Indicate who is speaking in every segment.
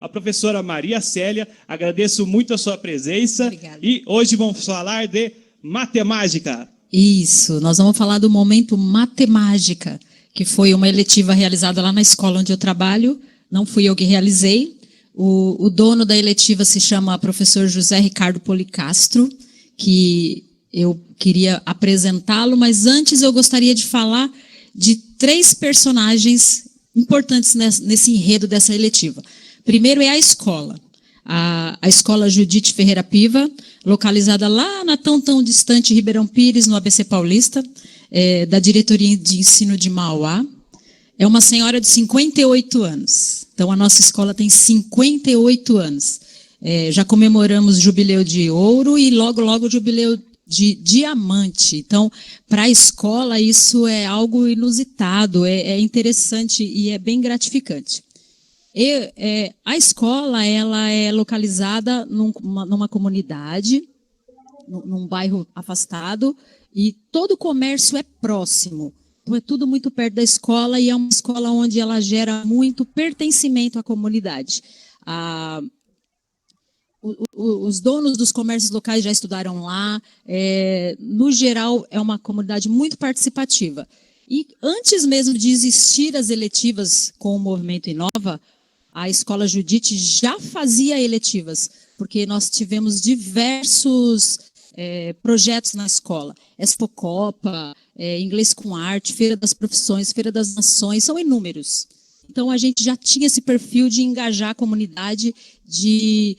Speaker 1: a professora Maria Célia. Agradeço muito a sua presença.
Speaker 2: Obrigada.
Speaker 1: E hoje vamos falar de matemática.
Speaker 2: Isso, nós vamos falar do momento matemática, que foi uma eletiva realizada lá na escola onde eu trabalho. Não fui eu que realizei. O dono da eletiva se chama professor José Ricardo Policastro, que eu queria apresentá-lo, mas antes eu gostaria de falar de 3 personagens importantes nesse enredo dessa eletiva. Primeiro é a escola. A escola Judite Ferreira Piva, localizada lá na tão distante Ribeirão Pires, no ABC Paulista, da Diretoria de Ensino de Mauá. É uma senhora de 58 anos. Então, a nossa escola tem 58 anos. Já comemoramos jubileu de ouro e logo jubileu de diamante. Então, para a escola, isso é algo inusitado, é interessante e é bem gratificante. A escola ela é localizada numa comunidade, num bairro afastado, e todo o comércio é próximo. Então, é tudo muito perto da escola e é uma escola onde ela gera muito pertencimento à comunidade. Os donos dos comércios locais já estudaram lá. No geral, é uma comunidade muito participativa. E antes mesmo de existir as eletivas com o Movimento Inova, a Escola Judite já fazia eletivas, porque nós tivemos diversos projetos na escola. Expocopa, Inglês com Arte, Feira das Profissões, Feira das Nações, são inúmeros. Então, a gente já tinha esse perfil de engajar a comunidade, de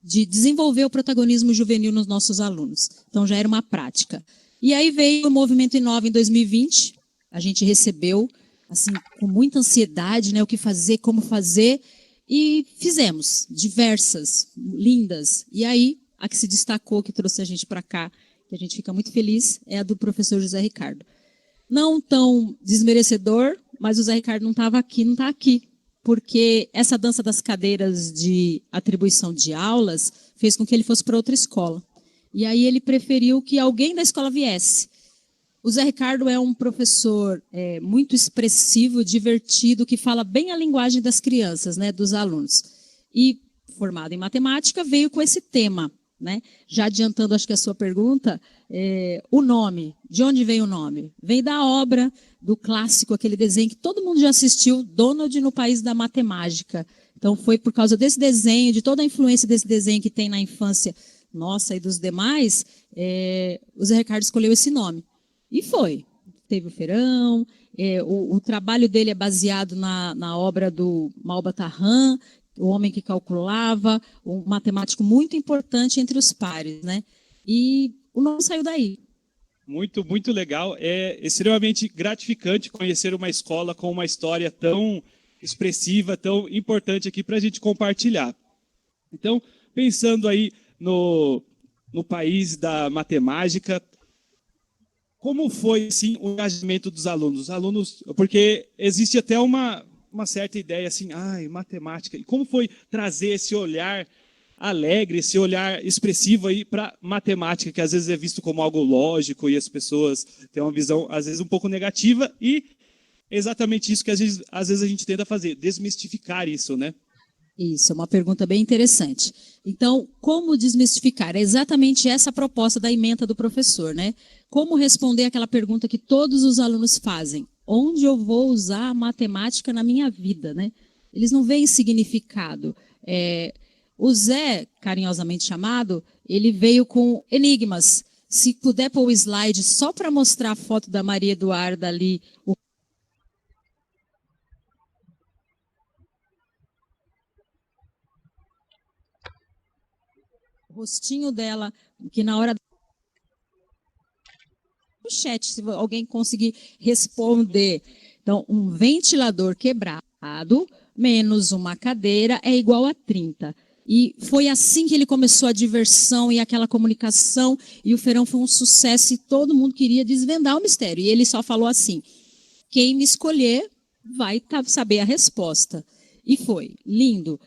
Speaker 2: desenvolver o protagonismo juvenil nos nossos alunos. Então, já era uma prática. E aí veio o Movimento Inova em 2020, a gente recebeu, assim, com muita ansiedade, né, o que fazer, como fazer, e fizemos diversas, lindas. E aí, a que se destacou, que trouxe a gente para cá, que a gente fica muito feliz, é a do professor José Ricardo. Não tão desmerecedor, mas o José Ricardo não estava aqui, não está aqui, porque essa dança das cadeiras de atribuição de aulas fez com que ele fosse para outra escola. E aí ele preferiu que alguém da escola viesse. O Zé Ricardo é um professor muito expressivo, divertido, que fala bem a linguagem das crianças, né, dos alunos. E, formado em matemática, veio com esse tema. Né? Já adiantando, acho que a sua pergunta, o nome, de onde vem o nome? Vem da obra, do clássico, aquele desenho que todo mundo já assistiu, Donald no País da Matemática. Então, foi por causa desse desenho, de toda a influência desse desenho que tem na infância nossa e dos demais, o Zé Ricardo escolheu esse nome. E foi. Teve o feirão, o trabalho dele é baseado na obra do Malba Tahan, o homem que calculava, um matemático muito importante entre os pares, né? E o nome saiu daí.
Speaker 1: Muito, muito legal. É extremamente gratificante conhecer uma escola com uma história tão expressiva, tão importante aqui para a gente compartilhar. Então, pensando aí no país da matemática, como foi assim, o engajamento dos alunos? Os alunos, porque existe até uma certa ideia assim, matemática. E como foi trazer esse olhar alegre, esse olhar expressivo aí para matemática, que às vezes é visto como algo lógico e as pessoas têm uma visão, às vezes, um pouco negativa, e é exatamente isso que às vezes a gente tenta fazer, desmistificar isso, né?
Speaker 2: Isso, é uma pergunta bem interessante. Então, como desmistificar? É exatamente essa a proposta da ementa do professor, né? Como responder aquela pergunta que todos os alunos fazem? Onde eu vou usar a matemática na minha vida, né? Eles não veem significado. O Zé, carinhosamente chamado, ele veio com enigmas. Se puder pôr o slide só para mostrar a foto da Maria Eduarda ali, o rostinho dela, que na hora do chat, se alguém conseguir responder. Então, um ventilador quebrado menos uma cadeira é igual a 30. E foi assim que ele começou a diversão e aquela comunicação, e o feirão foi um sucesso e todo mundo queria desvendar o mistério. E ele só falou assim, quem me escolher vai saber a resposta. E foi lindo.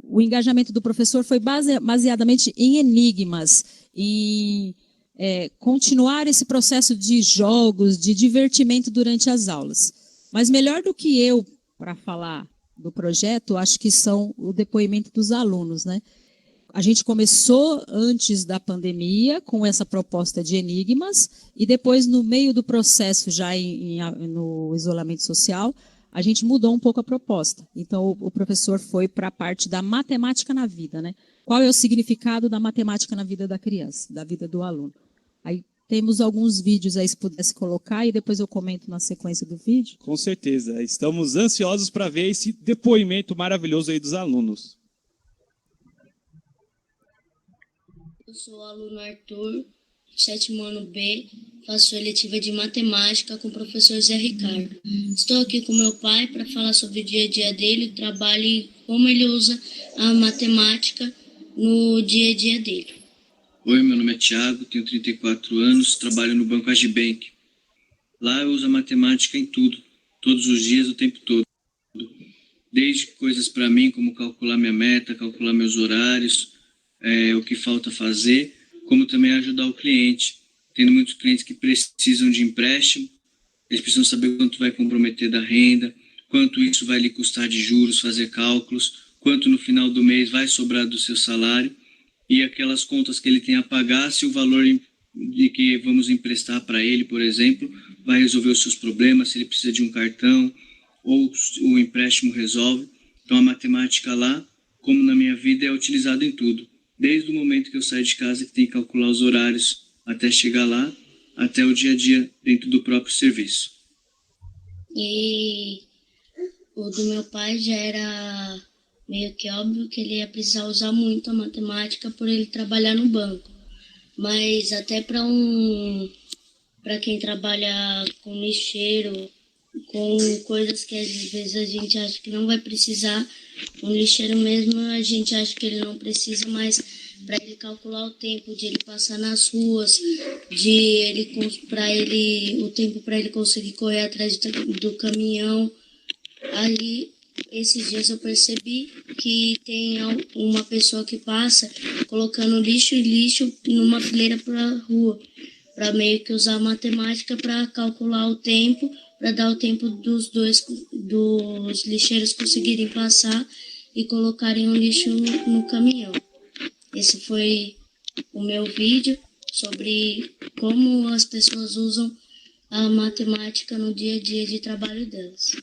Speaker 2: O engajamento do professor foi baseadamente em enigmas, em continuar esse processo de jogos, de divertimento durante as aulas. Mas melhor do que eu, para falar do projeto, acho que são o depoimento dos alunos, né? A gente começou antes da pandemia com essa proposta de enigmas e depois, no meio do processo, já no isolamento social, a gente mudou um pouco a proposta. Então, o professor foi para a parte da matemática na vida, né? Qual é o significado da matemática na vida da criança, da vida do aluno? Aí temos alguns vídeos aí, se pudesse colocar, e depois eu comento na sequência do vídeo.
Speaker 1: Com certeza. Estamos ansiosos para ver esse depoimento maravilhoso aí dos alunos.
Speaker 3: Eu sou o aluno Arthur, 7º ano B, faço eletiva de matemática com o professor Zé Ricardo. Estou aqui com meu pai para falar sobre o dia a dia dele, o trabalho e como ele usa a matemática no dia a dia dele.
Speaker 4: Oi, meu nome é Thiago, tenho 34 anos, trabalho no Banco Agibank. Lá eu uso a matemática em tudo, todos os dias, o tempo todo. Desde coisas para mim, como calcular minha meta, calcular meus horários, o que falta fazer, como também ajudar o cliente. Tendo muitos clientes que precisam de empréstimo, eles precisam saber quanto vai comprometer da renda, quanto isso vai lhe custar de juros, fazer cálculos, quanto no final do mês vai sobrar do seu salário e aquelas contas que ele tem a pagar, se o valor de que vamos emprestar para ele, por exemplo, vai resolver os seus problemas, se ele precisa de um cartão ou o empréstimo resolve. Então a matemática lá, como na minha vida, é utilizada em tudo. Desde o momento que eu saio de casa, que tem que calcular os horários até chegar lá, até o dia a dia dentro do próprio serviço.
Speaker 3: E o do meu pai já era meio que óbvio que ele ia precisar usar muito a matemática por ele trabalhar no banco. Mas até para quem trabalha com lixeiro, com coisas que às vezes a gente acha que não vai precisar, um lixeiro mesmo a gente acha que ele não precisa, mas para ele calcular o tempo de ele passar nas ruas, o tempo para ele conseguir correr atrás do caminhão. Aí esses dias eu percebi que tem uma pessoa que passa colocando lixo e lixo numa fileira para a rua, para meio que usar a matemática para calcular o tempo, para dar o tempo dos lixeiros conseguirem passar e colocarem o lixo no caminhão. Esse foi o meu vídeo sobre como as pessoas usam a matemática no dia a dia de trabalho delas.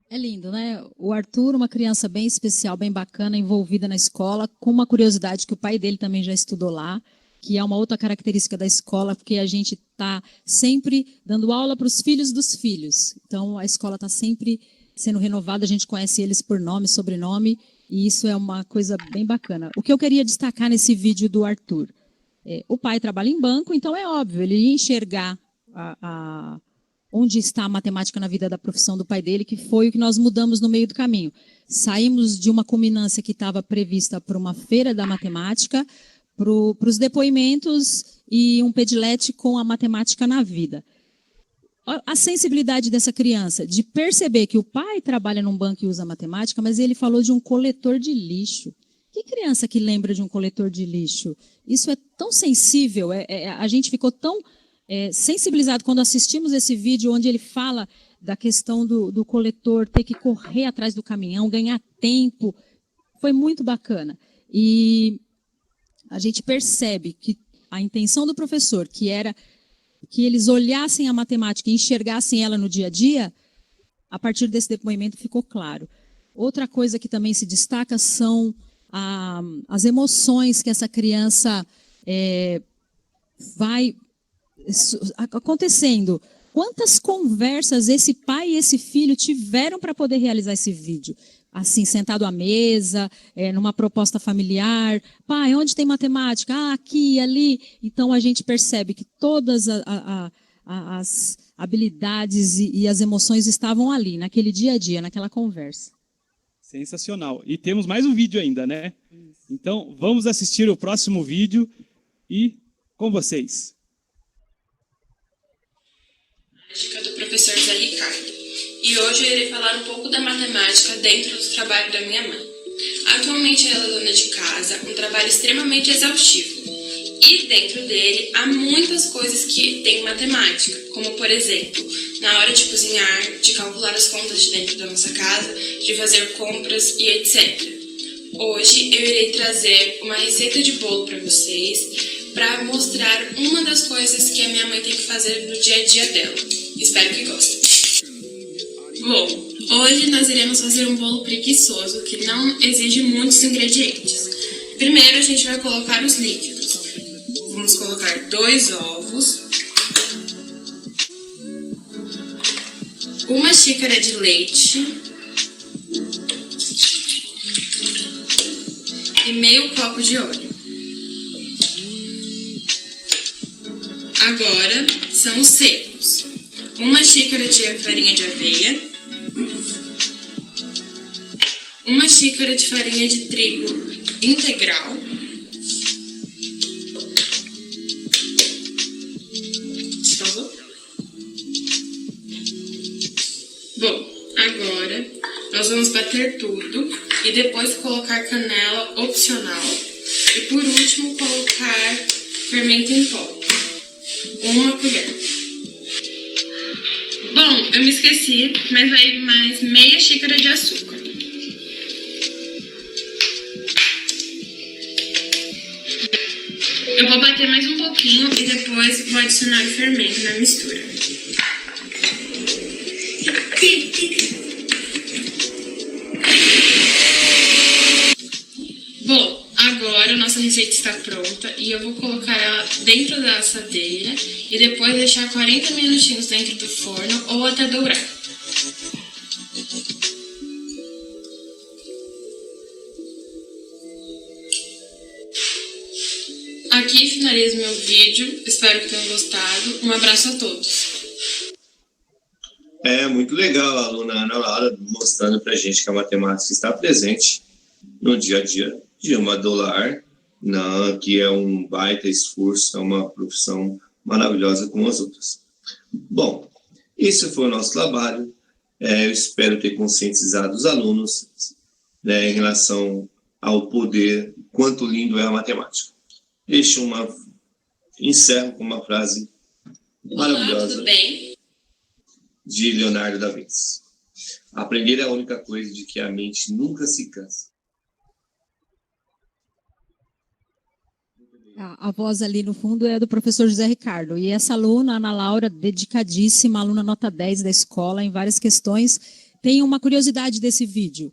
Speaker 2: É lindo, né? O Arthur, uma criança bem especial, bem bacana, envolvida na escola, com uma curiosidade que o pai dele também já estudou lá, que é uma outra característica da escola, porque a gente está sempre dando aula para os filhos dos filhos. Então, a escola está sempre sendo renovada, a gente conhece eles por nome, sobrenome, e isso é uma coisa bem bacana. O que eu queria destacar nesse vídeo do Arthur, o pai trabalha em banco, então é óbvio, ele ia enxergar onde está a matemática na vida da profissão do pai dele, que foi o que nós mudamos no meio do caminho. Saímos de uma culminância que estava prevista para uma feira da matemática, para os depoimentos e um pedilete com a matemática na vida. A sensibilidade dessa criança de perceber que o pai trabalha num banco e usa matemática, mas ele falou de um coletor de lixo. Que criança que lembra de um coletor de lixo? Isso é tão sensível, a gente ficou tão sensibilizado quando assistimos esse vídeo onde ele fala da questão do coletor ter que correr atrás do caminhão, ganhar tempo. Foi muito bacana. E a gente percebe que a intenção do professor, que era que eles olhassem a matemática e enxergassem ela no dia a dia, a partir desse depoimento ficou claro. Outra coisa que também se destaca são as emoções que essa criança vai acontecendo. Quantas conversas esse pai e esse filho tiveram para poder realizar esse vídeo? Assim, sentado à mesa, numa proposta familiar. Pai, onde tem matemática? Ah, aqui, ali. Então, a gente percebe que todas as habilidades e as emoções estavam ali, naquele dia a dia, naquela conversa.
Speaker 1: Sensacional. E temos mais um vídeo ainda, né? Então, vamos assistir o próximo vídeo e com vocês.
Speaker 5: Do professor Zé Ricardo. E hoje eu irei falar um pouco da matemática dentro do trabalho da minha mãe. Atualmente ela é dona de casa, um trabalho extremamente exaustivo. E dentro dele há muitas coisas que tem matemática, como por exemplo, na hora de cozinhar, de calcular as contas de dentro da nossa casa, de fazer compras e etc. Hoje eu irei trazer uma receita de bolo para vocês, para mostrar uma das coisas que a minha mãe tem que fazer no dia a dia dela. Espero que gostem. Bom, hoje nós iremos fazer um bolo preguiçoso que não exige muitos ingredientes. Primeiro a gente vai colocar os líquidos. Vamos colocar 2 ovos, 1 xícara de leite e meio copo de óleo. Agora são os secos. 1 xícara de farinha de aveia, 1 xícara de farinha de trigo integral, bom, agora nós vamos bater tudo e depois colocar canela opcional e por último colocar fermento em pó, 1 colher. Bom, eu me esqueci, mas vai mais meia xícara de açúcar. Eu vou bater mais um pouquinho e depois vou adicionar o fermento na mistura. Bom, agora a nossa receita está pronta e eu vou colocar ela dentro da assadeira e depois deixar 40 minutinhos dentro do forno ou até dourar. Aqui finalizo meu vídeo, espero que tenham gostado. Um abraço a todos.
Speaker 6: É muito legal a aluna Ana Laura mostrando para a gente que a matemática está presente no dia a dia de uma do lar, que é um baita esforço, é uma profissão maravilhosa como as outras. Bom, esse foi o nosso trabalho. Eu espero ter conscientizado os alunos, né, em relação ao poder, quanto lindo é a matemática. Encerro com uma frase maravilhosa.
Speaker 5: Olá, tudo bem?
Speaker 6: De Leonardo da Vinci. Aprender é a única coisa de que a mente nunca se cansa.
Speaker 2: A voz ali no fundo é do professor José Ricardo. E essa aluna, Ana Laura, dedicadíssima, aluna nota 10 da escola em várias questões, tem uma curiosidade desse vídeo.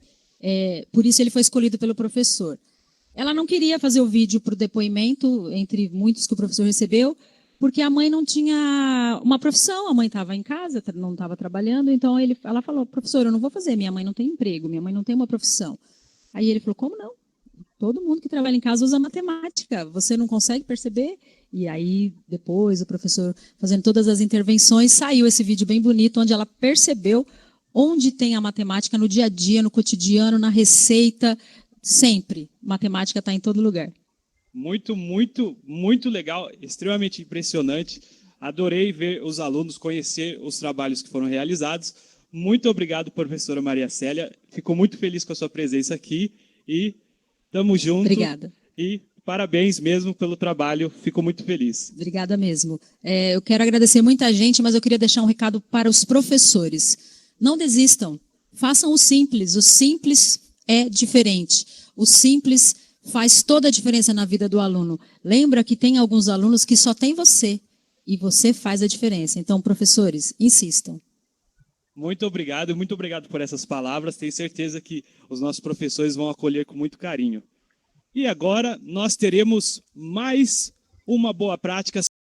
Speaker 2: Por isso ele foi escolhido pelo professor. Ela não queria fazer o vídeo para o depoimento, entre muitos que o professor recebeu, porque a mãe não tinha uma profissão, a mãe estava em casa, não estava trabalhando, então ela falou, professor, eu não vou fazer, minha mãe não tem emprego, minha mãe não tem uma profissão. Aí ele falou, como não? Todo mundo que trabalha em casa usa matemática, você não consegue perceber? E aí, depois, o professor fazendo todas as intervenções, saiu esse vídeo bem bonito, onde ela percebeu onde tem a matemática no dia a dia, no cotidiano, na receita, sempre. Matemática está em todo lugar.
Speaker 1: Muito, muito, muito legal, extremamente impressionante. Adorei ver os alunos, conhecer os trabalhos que foram realizados. Muito obrigado, professora Maria Célia. Fico muito feliz com a sua presença aqui e estamos juntos.
Speaker 2: Obrigada.
Speaker 1: E parabéns mesmo pelo trabalho, fico muito feliz.
Speaker 2: Obrigada mesmo. Eu quero agradecer muita gente, mas eu queria deixar um recado para os professores. Não desistam, façam o simples é diferente. O simples faz toda a diferença na vida do aluno. Lembra que tem alguns alunos que só tem você, e você faz a diferença. Então, professores, insistam.
Speaker 1: Muito obrigado por essas palavras. Tenho certeza que os nossos professores vão acolher com muito carinho. E agora nós teremos mais uma boa prática.